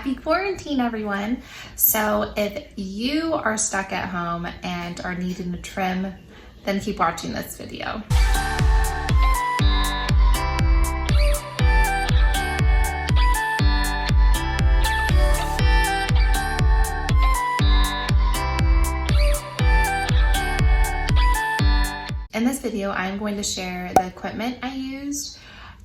Happy quarantine, everyone. So if you are stuck at home and are needing a trim, then keep watching this video. In this video, I'm going to share the equipment I used,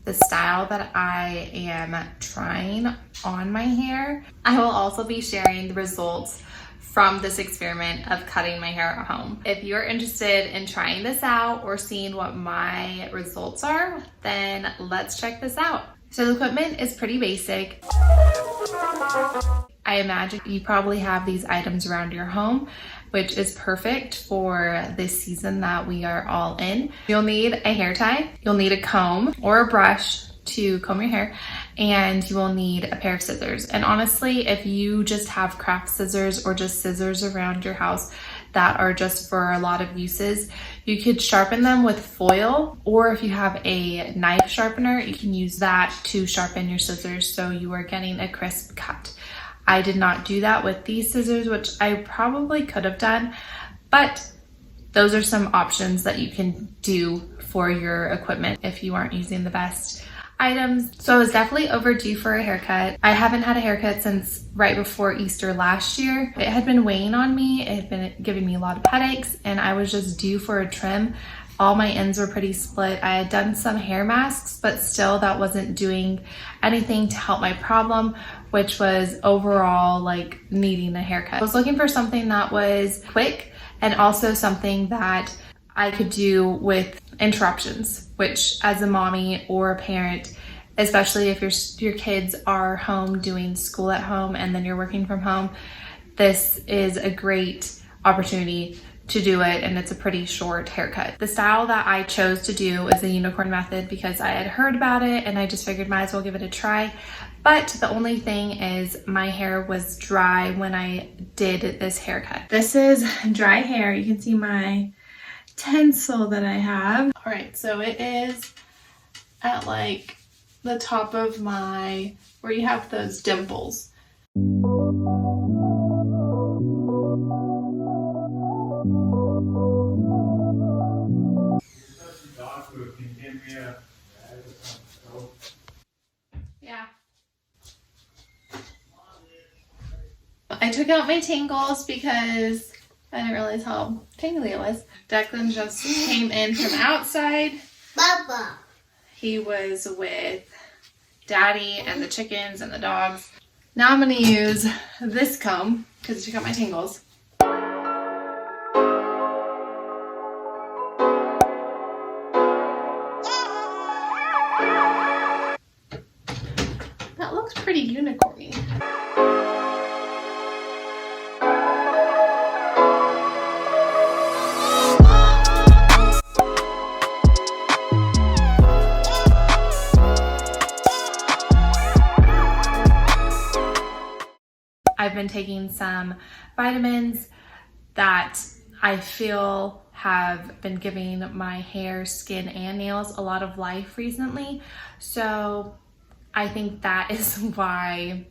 the style that I am trying on my hair. I will also be sharing the results from this experiment of cutting my hair at home. If you're interested in trying this out or seeing what my results are, then let's check this out. So the equipment is pretty basic. I imagine you probably have these items around your home, which is perfect for this season that we are all in. You'll need a hair tie, you'll need a comb or a brush to comb your hair, and you will need a pair of scissors. And honestly, if you just have craft scissors or just scissors around your house that are just for a lot of uses, you could sharpen them with foil, or if you have a knife sharpener, you can use that to sharpen your scissors so you are getting a crisp cut. I did not do that with these scissors, which I probably could have done, but those are some options that you can do for your equipment if you aren't using the best items. So I was definitely overdue for a haircut. I haven't had a haircut since right before Easter last year. It had been weighing on me, it had been giving me a lot of headaches, and I was just due for a trim. All my ends were pretty split. I had done some hair masks, but still that wasn't doing anything to help my problem, which was overall like needing a haircut. I was looking for something that was quick and also something that I could do with interruptions, which as a mommy or a parent, especially if your kids are home doing school at home and then you're working from home, this is a great opportunity to do it, and it's a pretty short haircut. The style that I chose to do is the unicorn method because I had heard about it and I just figured might as well give it a try. But the only thing is my hair was dry when I did this haircut. This is dry hair. You can see my tinsel that I have. All right, so it is at like the top of my, where you have those dimples. Yeah. I took out my tangles because I didn't realize how tangly it was. Declan just came in from outside. Baba. He was with Daddy and the chickens and the dogs. Now I'm going to use this comb because I took out my tangles. That looks pretty unicorny. I've been taking some vitamins that I feel have been giving my hair, skin, and nails a lot of life recently. So I think that is why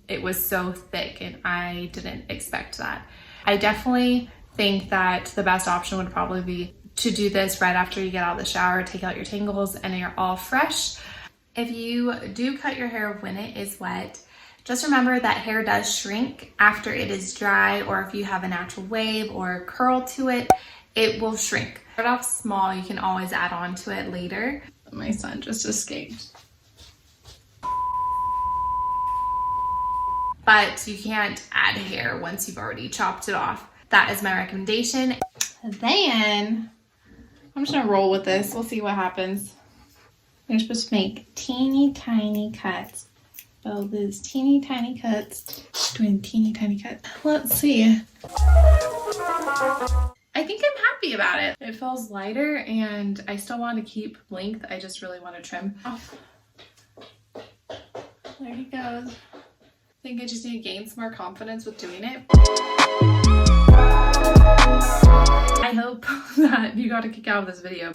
it was so thick, and I didn't expect that. I definitely think that the best option would probably be to do this right after you get out of the shower, take out your tangles, and you're all fresh. If you do cut your hair when it is wet, just remember that hair does shrink after it is dry, or if you have a natural wave or curl to it, it will shrink. Start off small, you can always add on to it later. My son just escaped. But you can't add hair once you've already chopped it off. That is my recommendation. Then I'm just gonna roll with this. We'll see what happens. You're supposed to make teeny tiny cuts. So these teeny tiny cuts, doing teeny tiny cuts. Let's see. I think I'm happy about it. It feels lighter and I still want to keep length. I just really want to trim off. There he goes. I think I just need to gain some more confidence with doing it. I hope that you got a kick out of this video.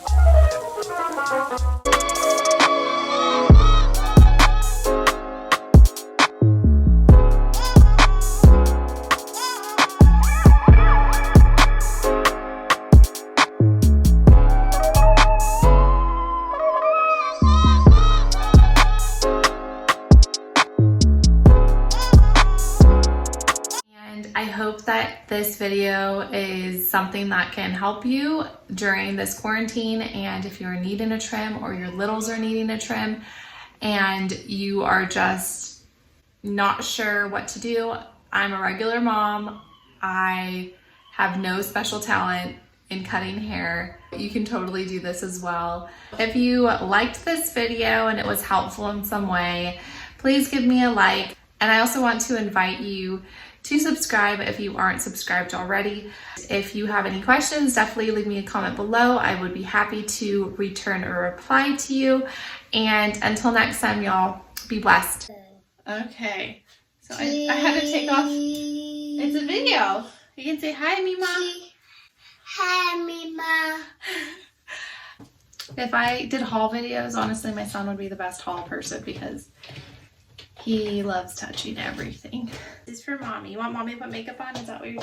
hope that this video is something that can help you during this quarantine, and if you're needing a trim or your littles are needing a trim and you are just not sure what to do. I'm a regular mom. I have no special talent in cutting hair. You can totally do this as well. If you liked this video and it was helpful in some way, please give me a like. And I also want to invite you to subscribe if you aren't subscribed already. If you have any questions, definitely leave me a comment below. I would be happy to return a reply to you. And until next time, y'all, be blessed. Okay, so I had to take off. It's a video. You can say hi, Mima. Hi, Mima. If I did haul videos, honestly, my son would be the best haul person because he loves touching everything. This is for mommy. You want mommy to put makeup on? Is that what you're...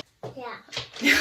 Yeah.